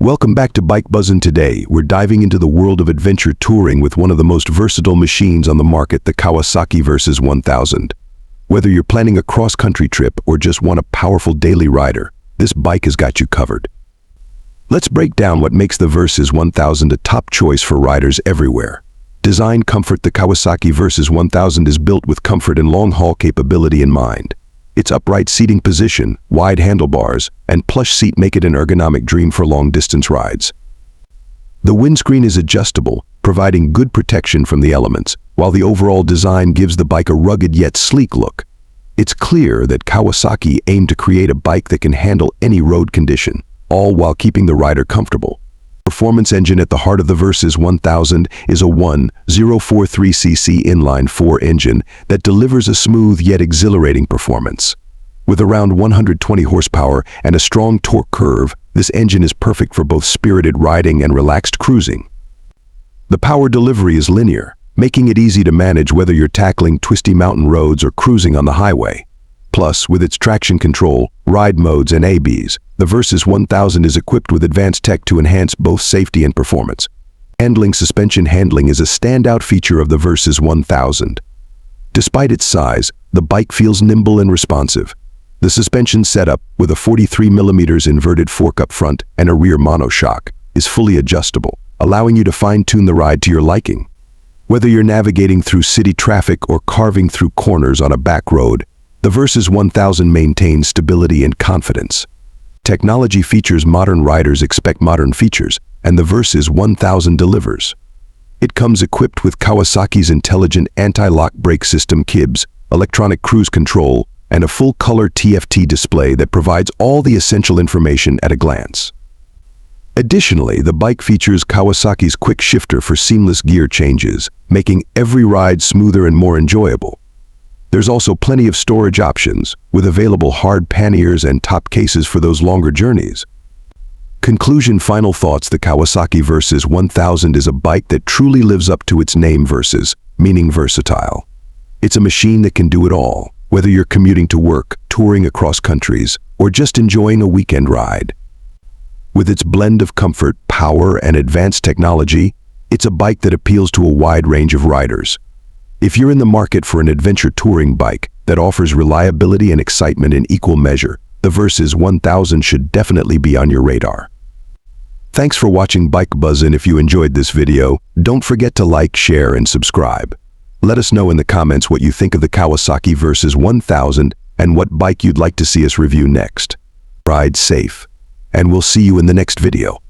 Welcome back to BikeBuzzin. Today, we're diving into the world of adventure touring with one of the most versatile machines on the market, the Kawasaki Versys 1000. Whether you're planning a cross-country trip or just want a powerful daily rider, this bike has got you covered. Let's break down what makes the Versys 1000 a top choice for riders everywhere. Design comfort. The Kawasaki Versys 1000 is built with comfort and long-haul capability in mind. Its upright seating position, wide handlebars, and plush seat make it an ergonomic dream for long-distance rides. The windscreen is adjustable, providing good protection from the elements, while the overall design gives the bike a rugged yet sleek look. It's clear that Kawasaki aimed to create a bike that can handle any road condition, all while keeping the rider comfortable. Performance engine at the heart of the Versys 1000 is a 1.043cc inline-four engine that delivers a smooth yet exhilarating performance. With around 120 horsepower and a strong torque curve, this engine is perfect for both spirited riding and relaxed cruising. The power delivery is linear, making it easy to manage whether you're tackling twisty mountain roads or cruising on the highway. Plus, with its traction control, ride modes, and ABS, the Versys 1000 is equipped with advanced tech to enhance both safety and performance. Suspension handling is a standout feature of the Versys 1000. Despite its size, the bike feels nimble and responsive. The suspension setup, with a 43mm inverted fork up front and a rear monoshock, is fully adjustable, allowing you to fine-tune the ride to your liking. Whether you're navigating through city traffic or carving through corners on a back road, the Versys 1000 maintains stability and confidence. Technology features. Modern riders expect modern features, and the Versys 1000 delivers. It comes equipped with Kawasaki's intelligent anti-lock brake system KIBS, electronic cruise control, and a full-color TFT display that provides all the essential information at a glance. Additionally, the bike features Kawasaki's quick shifter for seamless gear changes, making every ride smoother and more enjoyable. There's also plenty of storage options, with available hard panniers and top cases for those longer journeys. Conclusion. Final thoughts. The Kawasaki Versys 1000 is a bike that truly lives up to its name, Versys, meaning versatile. It's a machine that can do it all, whether you're commuting to work, touring across countries, or just enjoying a weekend ride. With its blend of comfort, power, and advanced technology, it's a bike that appeals to a wide range of riders. If you're in the market for an adventure touring bike that offers reliability and excitement in equal measure, the Versys 1000 should definitely be on your radar. Thanks for watching BikeBuzzin. If you enjoyed this video, don't forget to like, share, and subscribe. Let us know in the comments what you think of the Kawasaki Versys 1000 and what bike you'd like to see us review next. Ride safe, and we'll see you in the next video.